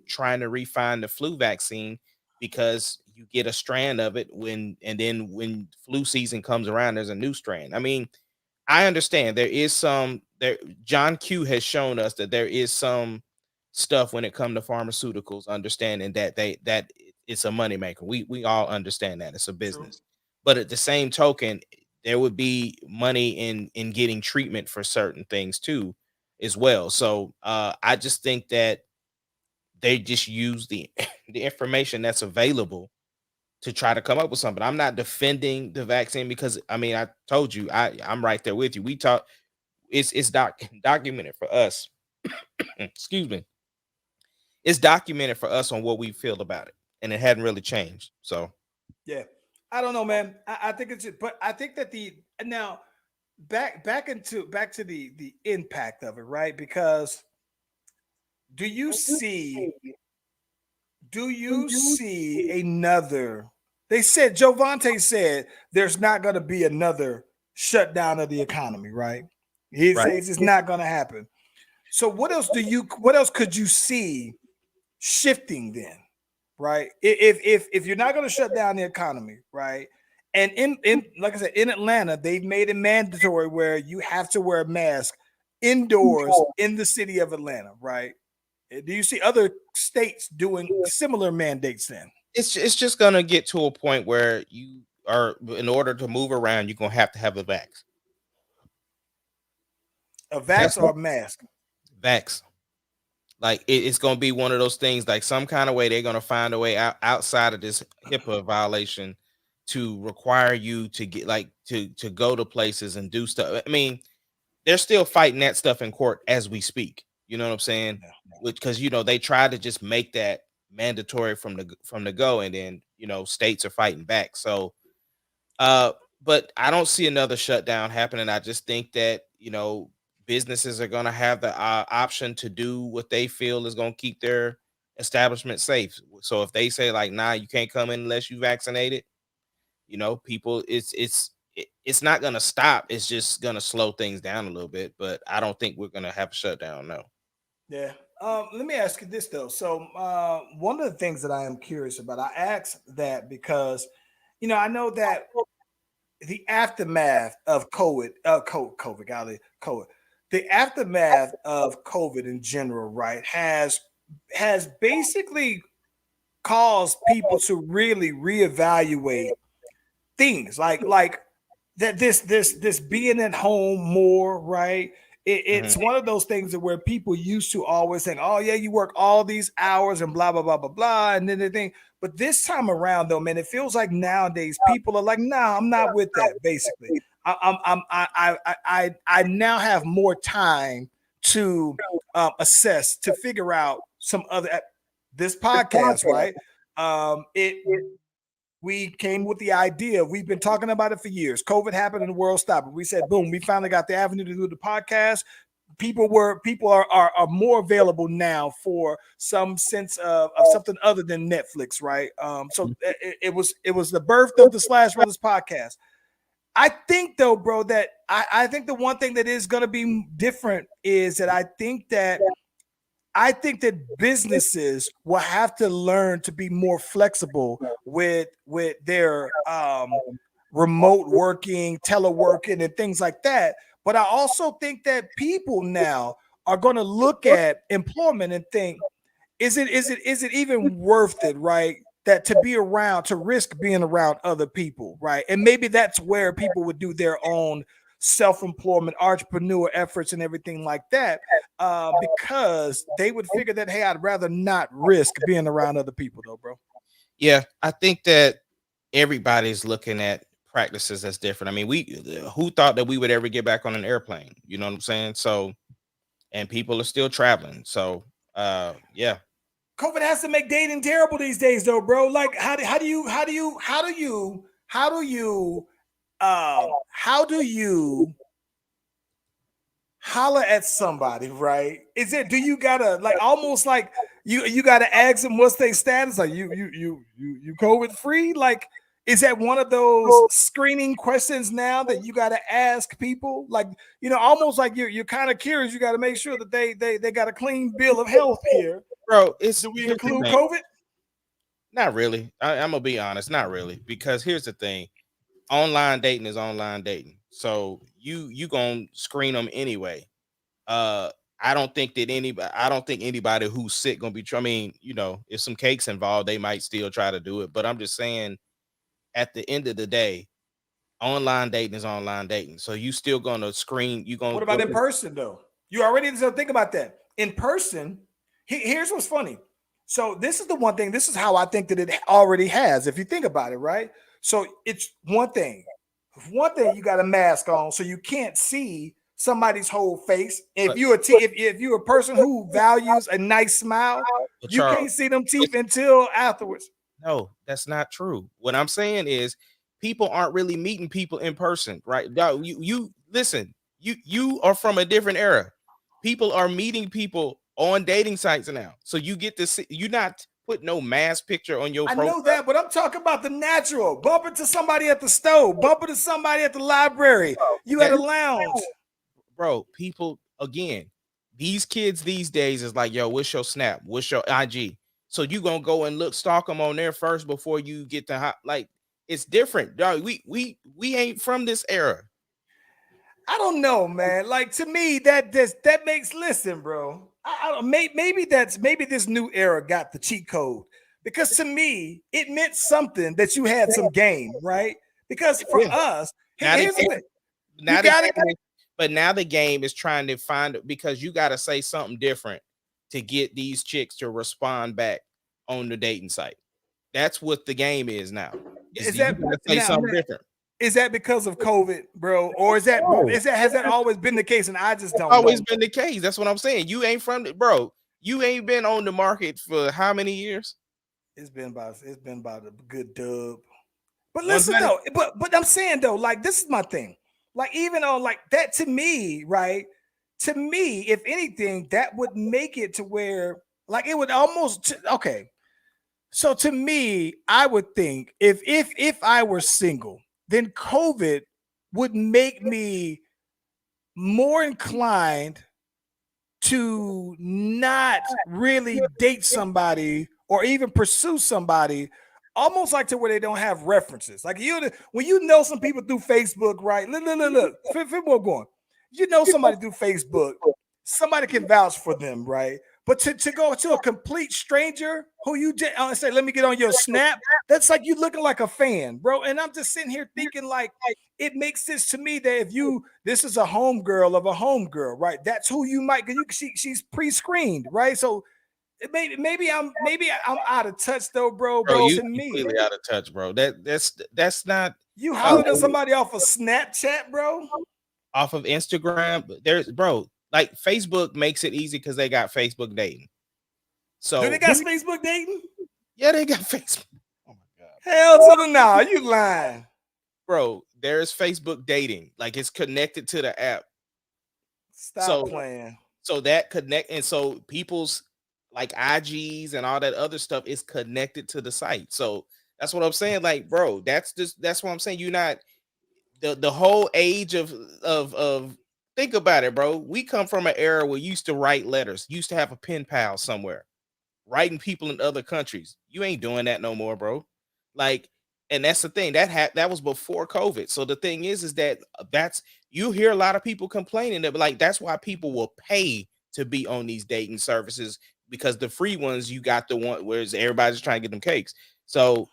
trying to refine the flu vaccine, because you get a strand of it and then when flu season comes around, there's a new strand. I mean, I understand there is some there. John Q has shown us that there is some stuff when it comes to pharmaceuticals, understanding that it's a moneymaker. We all understand that it's a True. business, but at the same token, there would be money in getting treatment for certain things too, as well. So I just think that they just use the the information that's available to try to come up with something. I'm not defending the vaccine because I mean I told you I'm right there with you. We talk it's documented for us. Excuse me. It's documented for us on what we feel about it, and it hadn't really changed. So Yeah. I don't know, man. I think it's but I think that the now back to the impact of it, right? Because do you see do you see another? They said Jovante said there's not going to be another shutdown of the economy, right? He right. says it's not going to happen. So what else could you see shifting then, right? If you're not going to shut down the economy, right? And in like I said, in Atlanta, they've made it mandatory where you have to wear a mask indoors in the city of Atlanta, right? Do you see other states doing similar mandates then? It's just gonna get to a point where you are, in order to move around, you're gonna have to have a vax. A That's vax or a mask? vax. Like it's gonna be one of those things. Like some kind of way they're gonna find a way outside of this HIPAA violation to require you to get like to go to places and do stuff. I mean, they're still fighting that stuff in court as we speak. You know what I'm saying? Yeah. Which because they try to just make that mandatory from the go, and then states are fighting back. So uh, but I don't see another shutdown happening. I just think that, businesses are going to have the option to do what they feel is going to keep their establishment safe. So if they say like, nah, you can't come in unless you vaccinated, people, it's not going to stop. It's just going to slow things down a little bit. But I don't think we're going to have a shutdown. No. Yeah. Let me ask you this though. So one of the things that I am curious about, I asked that because, I know that the aftermath of COVID, the aftermath of COVID in general, right, has basically caused people to really reevaluate things like that this being at home more, right? It's Mhm. one of those things that where people used to always think, oh yeah, you work all these hours and blah blah blah blah blah, and then they think, but this time around though, man, it feels like nowadays people are like, nah, I'm not with that. Basically, I now have more time to assess to figure out some other this podcast, right? It we came with the idea. We've been talking about it for years. COVID happened and the world stopped. We said, boom, we finally got the avenue to do the podcast. People are more available now for some sense of something other than Netflix, right? So it was the birth of the Slash Brothers podcast. I think though, bro, that I think the one thing that is going to be different is that I think that businesses will have to learn to be more flexible with their remote working, teleworking, and things like that. But I also think that people now are going to look at employment and think, is it even worth it, right? That to risk being around other people, right? And maybe that's where people would do their own self-employment, entrepreneur efforts, and everything like that, because they would figure that, hey, I'd rather not risk being around other people, though, bro. Yeah, I think that everybody's looking at practices that's different. I mean, who thought that we would ever get back on an airplane? You know what I'm saying? So, and people are still traveling. So, yeah. COVID has to make dating terrible these days, though, bro. Like, how do you holler at somebody, right? Do you gotta like almost like you gotta ask them what's their status? Like you COVID free? Like, is that one of those screening questions now that you gotta ask people? Like, almost like you're kind of curious. You gotta make sure that they got a clean bill of health here. Bro, do we include COVID? Not really. I'm gonna be honest, not really, because here's the thing: online dating is online dating, so you gonna screen them anyway. I don't think anybody who's sick gonna be. I mean, if some cakes involved, they might still try to do it. But I'm just saying, at the end of the day, online dating is online dating. So you still gonna screen. What about in person though? You already think about that in person. Here's what's funny. So this is the one thing. This is how I think that it already has. If you think about it, right? So it's one thing. You got a mask on, so you can't see somebody's whole face. If you're a person who values a nice smile, you can't see them teeth until afterwards. No, that's not true. What I'm saying is, people aren't really meeting people in person, right? You listen. You are from a different era. People are meeting people on dating sites now, so you get to see. You're not put no mask picture on your profile. I know that, but I'm talking about the natural. Bump into somebody at the stove. Bump into somebody at the library. You at a lounge. Bro, people, again, these kids these days is like, yo, what's your Snap? What's your IG? So you gonna go and stalk them on there first before you get to like, it's different, dog. We ain't from this era. I don't know, man. Like, to me, that makes, listen, bro. Maybe this new era got the cheat code, because to me it meant something that you had some game, right? Because for us, here's the thing. But now the game is trying to find it, because you got to say something different to get these chicks to respond back on the dating site. That's what the game is now. Is that say something different? Is that because of COVID, bro? Or has that always been the case? And I just don't always been the case. That's what I'm saying. You ain't from it, bro. You ain't been on the market for how many years? It's been about a good dub. But listen though, but I'm saying though, like, this is my thing. Like, even on like that, to me, right? To me, if anything, that would make it to where, like, it would almost okay. So to me, I would think if I were single, then COVID would make me more inclined to not really date somebody or even pursue somebody, almost like to where they don't have references. Like, when you know some people through Facebook, right? Look, we're going. You know somebody through Facebook, somebody can vouch for them, right? But to go to a complete stranger who you just say, let me get on your Snap, that's like you looking like a fan, bro. And I'm just sitting here thinking, like, it makes sense to me that if this is a homegirl of a homegirl, right? That's who you might, she's pre-screened, right? So maybe I'm out of touch though, bro. But You to me, completely out of touch, bro. That's not. You hollering at somebody off of Snapchat, bro? Off of Instagram, bro. Like, Facebook makes it easy because they got Facebook dating. So do they got Facebook dating? Yeah, they got Facebook. Oh my god. Hell to the nah, you lying. Bro, there's Facebook dating. Like it's connected to the app. Stop playing. So that connect, and so people's like IGs and all that other stuff is connected to the site. So that's what I'm saying. Like, bro, that's what I'm saying. You're not the whole age of think about it, bro. We come from an era where you used to write letters, used to have a pen pal somewhere, writing people in other countries. You ain't doing that no more, bro. Like, and that's the thing that was before COVID. So the thing is that that's you hear a lot of people complaining that like that's why people will pay to be on these dating services because the free ones you got the one whereas everybody's trying to get them cakes. So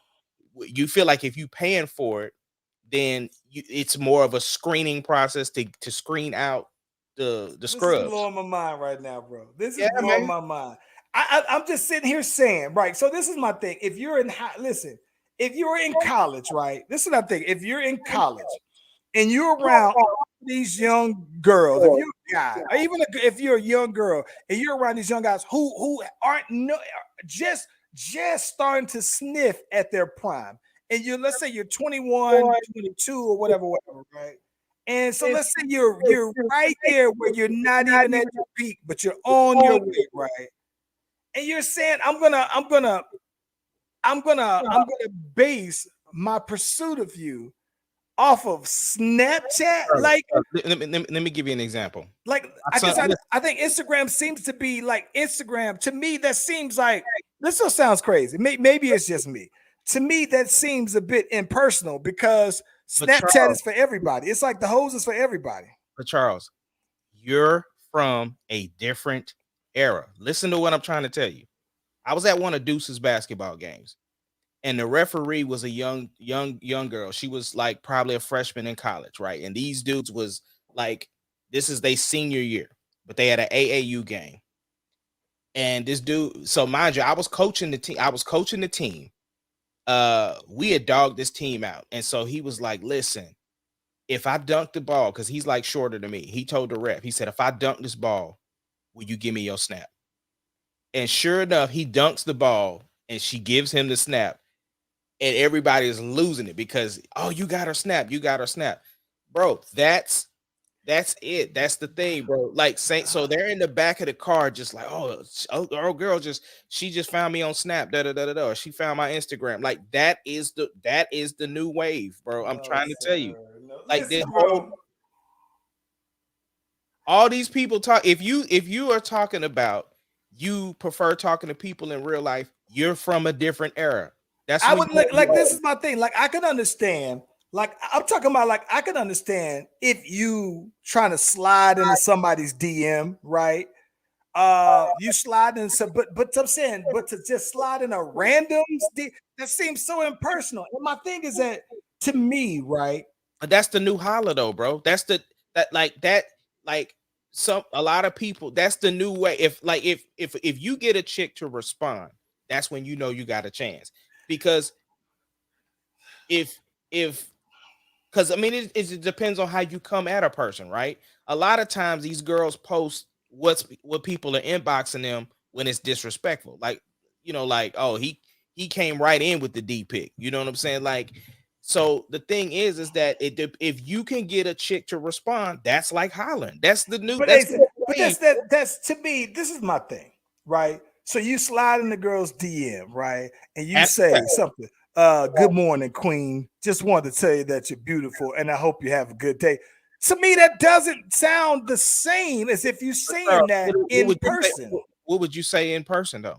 you feel like if you paying for it, then it's more of a screening process to screen out the This is scrubs. blowing my mind right now, bro. This is Yeah, blowing man. my mind. I'm just sitting here saying, right? So this is my thing. If you're in listen, if you're in college, right? This is what I'm thinking. If you're in college and you're around all these young girls, if you're a guy, or even if you're a young girl and you're around these young guys who aren't just starting to sniff at their prime, and you let's say you're 21, 22, or whatever, right? And so let's say you're right there where you're not even at your peak, but you're on your way, right? And you're saying, I'm gonna base my pursuit of you off of Snapchat. Like, let me give you an example. Like I think Instagram seems to be like Instagram. To me, that seems like this still sounds crazy. Maybe it's just me. To me, that seems a bit impersonal because Snapchat is for everybody. It's like the hose is for everybody. But Charles, you're from a different era. Listen to what I'm trying to tell you. I was at one of Deuce's basketball games, and the referee was a young girl. She was like probably a freshman in college, right? And these dudes was like, this is their senior year, but they had an AAU game. And this dude, so mind you, I was coaching the team. We had dogged this team out. And so he was like, listen, if I dunk the ball, because he's like shorter than me, he told the ref, he said, if I dunk this ball, will you give me your snap? And sure enough, he dunks the ball and she gives him the snap. And everybody is losing it because, oh, you got her snap. Bro, that's it. That's the thing, bro. Like, so they're in the back of the car, just like, oh girl, she just found me on Snap, da. She found my Instagram. Like, that is the new wave, bro. I'm trying to tell you. Like, this all these people talk. If you are talking about you prefer talking to people in real life, you're from a different era. That's I would like this is my thing. Like, I could understand. Like, I'm talking about, like, I could understand if you trying to slide into somebody's DM, right? You slide in some, but I'm saying, but to just slide in a random that seems so impersonal. And my thing is that to me, right? That's the new holla though, bro. That's a lot of people, that's the new way. If you get a chick to respond, that's when you know you got a chance. Because because I mean, it depends on how you come at a person, right? A lot of times these girls post what people are inboxing them when it's disrespectful, like, like, oh, he came right in with the D pic, you know what I'm saying? Like, so the thing is that if you can get a chick to respond, that's like hollering. That's the new. That's to me. This is my thing, right? So you slide in the girl's DM, right, and you say something. Good morning, Queen. Just wanted to tell you that you're beautiful, and I hope you have a good day. To me, that doesn't sound the same as if you're saying that in person. What would you say in person, though?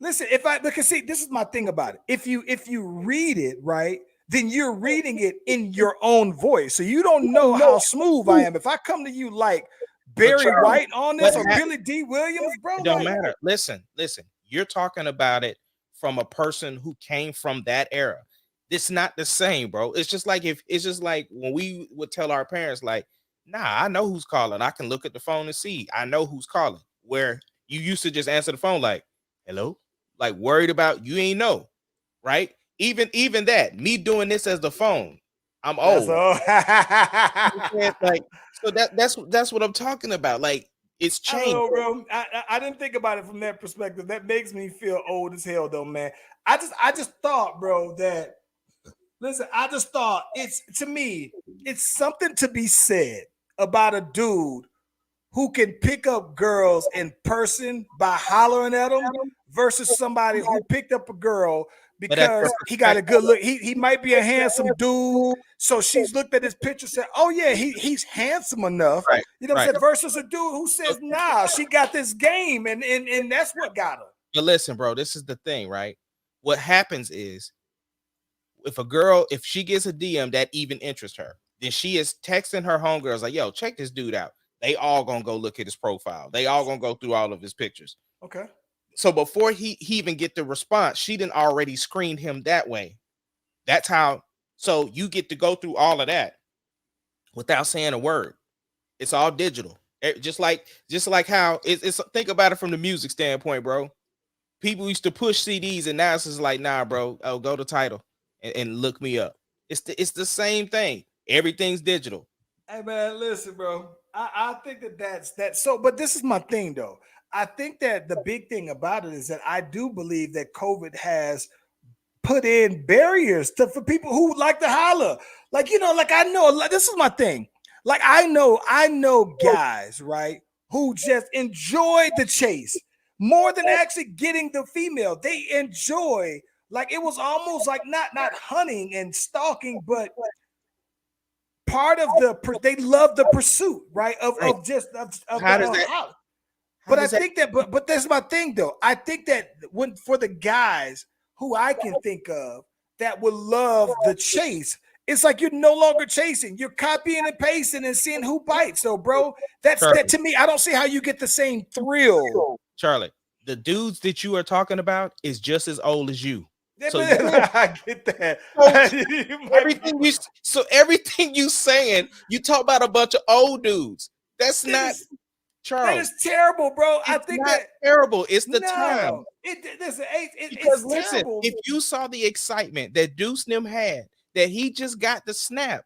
Listen, because see, this is my thing about it. If you read it, right, then you're reading it in your own voice. So you don't know how smooth I am. If I come to you like Barry White on this or Billy D. Williams, bro, it don't matter. Listen. You're talking about it from a person who came from that era. It's not the same, bro. It's just like when we would tell our parents, like, nah, I know who's calling. I can look at the phone and see. I know who's calling. Where you used to just answer the phone like, hello, like worried about you ain't know, right? Even that, me doing this as the phone, I'm old. Like, so that's what I'm talking about. Like, It's I don't changed. know, bro. I didn't think about it from that perspective. That makes me feel old as hell, though, man. I just thought, bro, that listen. I just thought to me, it's something to be said about a dude who can pick up girls in person by hollering at them versus somebody who picked up a girl But that's because her he got a perspective. good look. He might be a handsome dude. So she's looked at his picture, said, "Oh yeah, he's handsome enough." Right, You know what I'm right. saying? Versus a dude who says, "Nah, she got this game," and that's what got her. But listen, bro, this is the thing, right? What happens is if she gets a DM that even interests her, then she is texting her homegirls like, yo, check this dude out. They all gonna go look at his profile. They all gonna go through all of his pictures. Okay. So before he even get the response, she done already screened him that way. That's how. So you get to go through all of that without saying a word. It's all digital. Just like how it's think about it from the music standpoint, bro. People used to push CDs, and now it's just like, nah, bro. Oh, go to Tidal and look me up. It's the same thing. Everything's digital. Hey man, listen, bro. I think that's so. But this is my thing, though. I think that the big thing about it is that I do believe that COVID has put in barriers for people who like to holler. Like, like I know, like, this is my thing. Like I know guys, right, who just enjoy the chase more than actually getting the female. They enjoy, like, it was almost like not hunting and stalking, but part of they love the pursuit, right? Right. Of just of How the does that? holler. How But I does that? think that, but that's my thing, though. I think that when for the guys who I can think of that would love the chase, it's like you're no longer chasing. You're copying and pasting and seeing who bites. So, bro, that Charlie, to me. I don't see how you get the same thrill. Charlie, the dudes that you are talking about is just as old as you. So I get that. everything you saying, you talk about a bunch of old dudes. That's not Charles. That is terrible, bro. I It's think not that terrible. It's the time. no, because Because it's listen, terrible. if you saw the excitement that Deuce Nim had, that he just got the snap,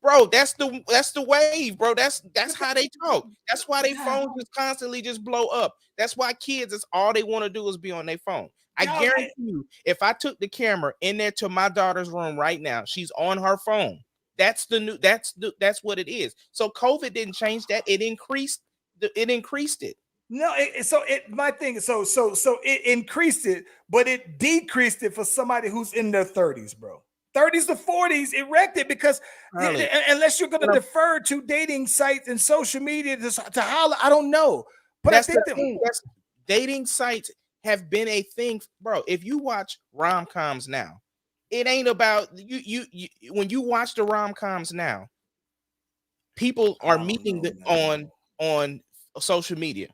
bro, that's the wave, bro. That's how they talk. That's why they phones just constantly just blow up. That's why kids, it's all they want to do is be on their phone. I guarantee you, if I took the camera in there to my daughter's room right now, she's on her phone. That's what it is. So COVID didn't change that. It increased it. No, my thing is so it increased it, but it decreased it for somebody who's in their 30s, bro. 30s to 40s, it wrecked it because unless you're going to defer to dating sites and social media to holler, I don't know. But that's I think that's dating sites have been a thing, bro. If you watch rom-coms now, it ain't about you when you watch the rom-coms now, people are meeting on social media.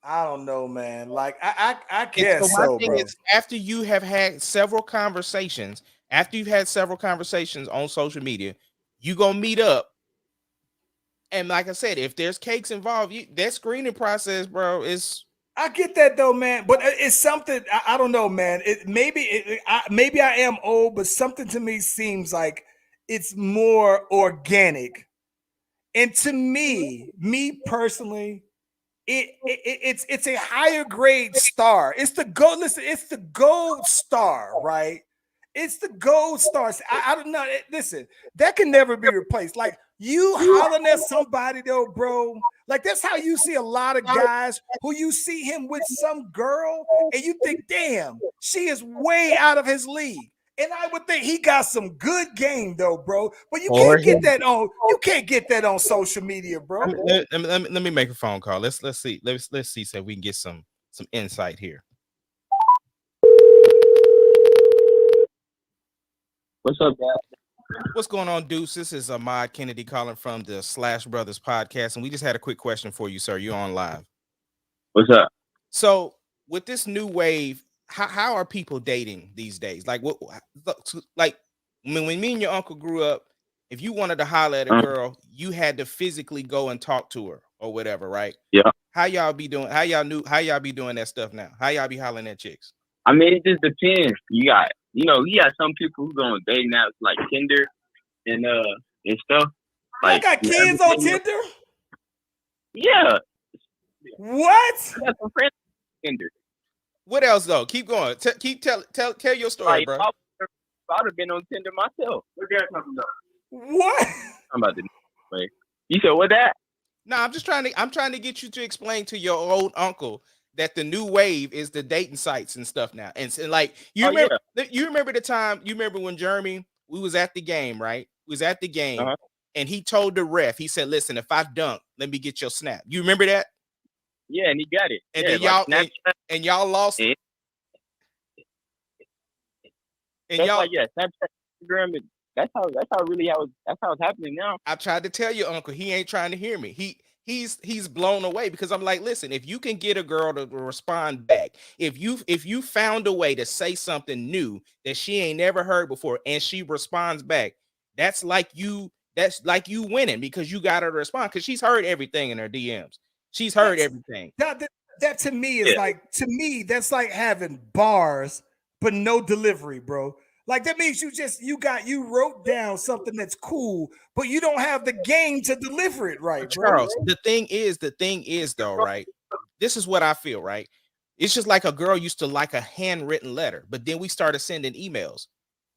I don't know, man. Like I guess so. My so, thing bro. is, after you have had several conversations, on social media, you gonna meet up. And like I said, if there's cakes involved, that screening process, bro, is. I get that though, man. But it's something I don't know, man. Maybe I am old, but something to me seems like it's more organic. And to me personally, it's a higher grade star. It's the gold. Listen, it's the gold star, right? It's the gold stars. I don't know. Listen, that can never be replaced. Like you hollering at somebody though, bro. Like that's how you see a lot of guys who you see him with some girl and you think, damn, she is way out of his league. And I would think he got some good game though, bro. But you can't get that on. You can't get that on social media, bro. Let me make a phone call. Let's see. Let's see so we can get some insight here. What's up, guys? What's going on, Deuce? This is Ahmad Kennedy calling from the Slash Brothers podcast, and we just had a quick question for you, sir. You're on live. What's up? So, with this new wave, how are people dating these days? Like, when me and your uncle grew up, if you wanted to holler at a girl, you had to physically go and talk to her or whatever, right? Yeah. How y'all be doing that stuff now? How y'all be hollering at chicks? I mean, it just depends. You got some people who go on dating apps like Tinder and stuff. Like, I got kids on Tinder. Yeah, What? I got some friends on Tinder. What else though? Keep going. Tell your story, Like, bro. I would have been on Tinder myself. What are you talking about? What? I'm about to. Like, you said what that? No, I'm trying to get you to explain to your old uncle that the new wave is the dating sites and stuff now. And so, like Oh, you remember the time, you remember when Jeremy, we was at the game, right? We was at the game Uh-huh. and he told the ref, he said, listen, if I dunk, let me get your snap. You remember that? Yeah, and he got it. And yeah, then y'all like and y'all lost Yeah. and that's y'all like Snapchat, Instagram. That's how it's happening now. I tried to tell you, Uncle, he ain't trying to hear me. He's blown away because I'm like, listen, if you can get a girl to respond back, if you found a way to say something new that she ain't never heard before and she responds back, that's like you winning because you got her to respond because she's heard everything in her DMs. She's heard everything. That to me is that's like having bars but no delivery, bro. Like that means you wrote down something that's cool, but you don't have the game to deliver it right, bro. Charles, the thing is though, right? This is what I feel, right? It's just like a girl used to like a handwritten letter, but then we started sending emails.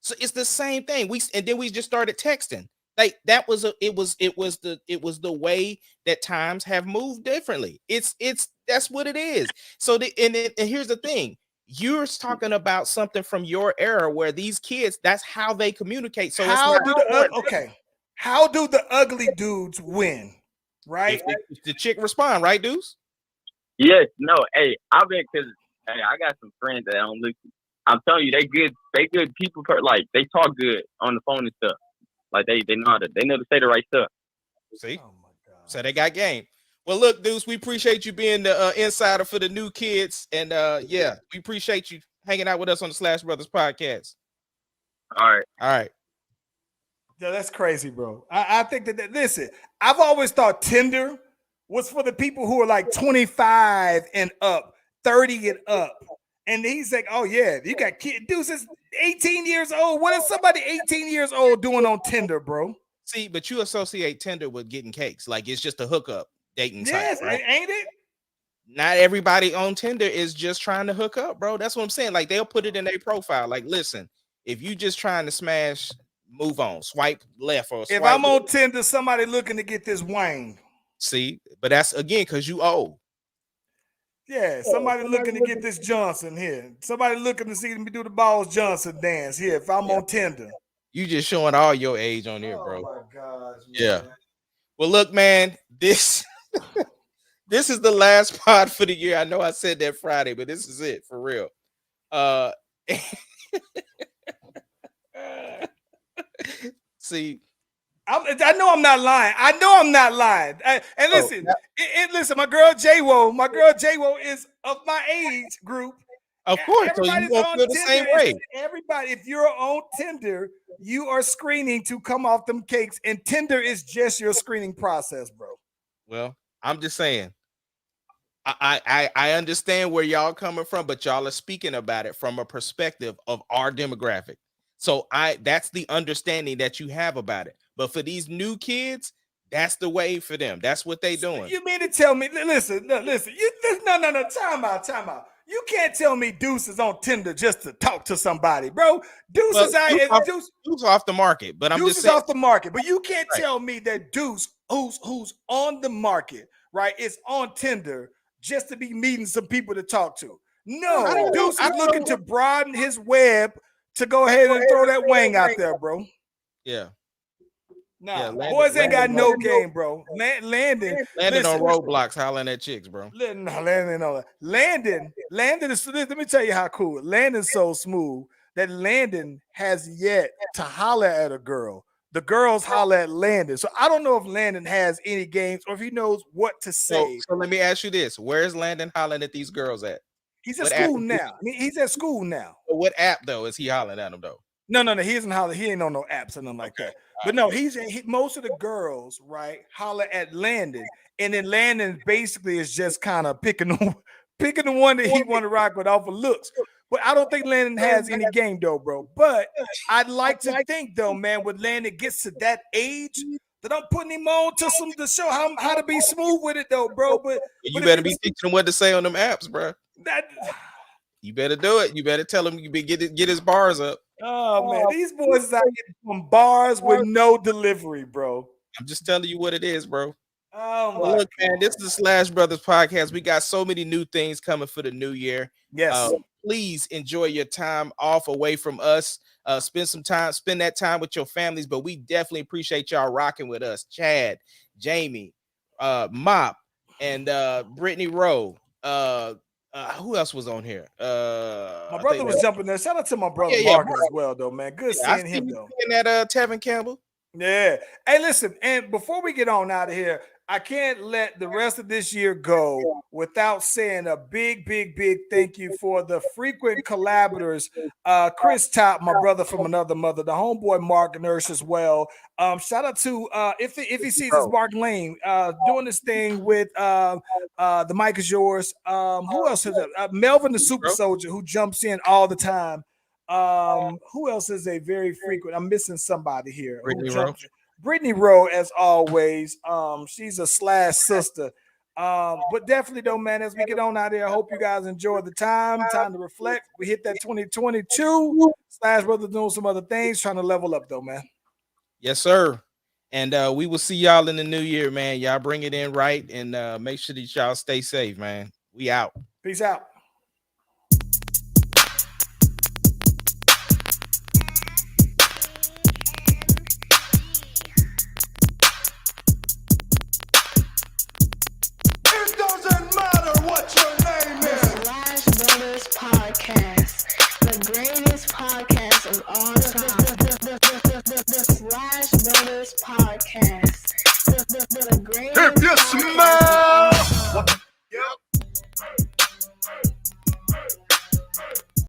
So it's the same thing. Then we just started texting. Like that was the way that times have moved differently. That's what it is. So and here's the thing. You're talking about something from your era where these kids, that's how they communicate. So how do the ugly dudes win? Right? If the chick respond, right, dudes? Yes, no, hey, I got some friends that don't look. I'm telling you, they good people. Like they talk good on the phone and stuff. Like they know to say the right stuff. See, oh my God. So they got game. Well, look, dudes, we appreciate you being the insider for the new kids, and yeah, we appreciate you hanging out with us on the Slash Brothers podcast. All right. Yeah, that's crazy, bro. I think that listen, I've always thought Tinder was for the people who are like 25 and up, 30 and up. And he's like, oh yeah, you got kids. Dudes is 18 years old. What is somebody 18 years old doing on Tinder, bro? See, but you associate Tinder with getting cakes. Like it's just a hookup dating site, right? Ain't it? Not everybody on Tinder is just trying to hook up, bro. That's what I'm saying. Like they'll put it in their profile. Like, listen, if you just trying to smash, move on, swipe left or swipe if I'm on left. Tinder, somebody looking to get this wine. See, but that's again because you old. Yeah, somebody looking to get this Johnson here. Somebody looking to see me do the Balls Johnson dance here. If I'm on Tinder, you just showing all your age on there, bro. Oh my gosh. Yeah. Well, look, man, this is the last pod for the year. I know I said that Friday, but this is it for real. See. I know I'm not lying. And listen, listen, my girl J-Wo is of my age group. Of course, so you won't feel the same way. Everybody, if you're on Tinder, you are screening to come off them cakes, and Tinder is just your screening process, bro. Well, I'm just saying. I understand where y'all coming from, but y'all are speaking about it from a perspective of our demographic. So that's the understanding that you have about it. But for these new kids, that's the way for them. That's what they doing. You mean to tell me? Listen. No. Time out. You can't tell me Deuce is on Tinder just to talk to somebody, bro. Deuce off the market, but I'm just saying off the market. But you can't tell me that Deuce, who's on the market, right, is on Tinder just to be meeting some people to talk to. No, Deuce is looking to broaden his web to go ahead and throw that wang out there, bro. Yeah. Nah, boys ain't got no game, bro. Landon on Roblox hollering at chicks, bro. Landon is, let me tell you how cool. Landon's so smooth that Landon has yet to holler at a girl. The girls holler at Landon. So I don't know if Landon has any games or if he knows what to say. So let me ask you this. Where's Landon hollering at these girls at? He's at school now. He's at school now. What app, though, is he hollering at them, though? No. He isn't hollering. He ain't on no apps or nothing like that. But no, most of the girls, right, holler at Landon. And then Landon basically is just kind of picking the one that he want to rock with off of looks. But I don't think Landon has any game, though, bro. But I'd like to think, though, man, when Landon gets to that age, that I'm putting him on to show how to be smooth with it though, bro. But You better be teaching him what to say on them apps, bro. that. You better do it. You better tell him get his bars up. Oh man, these boys is out here from bars with no delivery, bro. I'm just telling you what it is, bro. Oh my Well, look, man, this is the Slash Brothers podcast. We got so many new things coming for the new year. Yes. Please enjoy your time off away from us. Spend that time with your families. But we definitely appreciate y'all rocking with us. Chad, Jamie, Mop, and Brittany Rowe. Who else was on here? My brother was jumping there. Shout out to my brother Marcus as well, though, man. Good seeing him though. Seeing that Tevin Campbell. Yeah. Hey, listen, and before we get on out of here, I can't let the rest of this year go without saying a big thank you for the frequent collaborators. Chris Top, my brother from another mother, the homeboy Mark Nurse as well. Shout out to if he sees this, Mark Lane doing this thing with the mic is yours. Who else is it? Melvin the Super Soldier, who jumps in all the time. Who else is a very frequent? I'm missing somebody here. Brittany Rowe, as always. She's a Slash sister. But definitely though, man, as we get on out there, I hope you guys enjoy the time to reflect. We hit that 2022. Slash Brothers doing some other things, trying to level up though, man. Yes, sir. And we will see y'all in the new year, man. Y'all bring it in right and make sure that y'all stay safe, man. We out. Peace out. Podcast, the greatest podcast of all time. The Slash Brothers podcast, the greatest. If you smell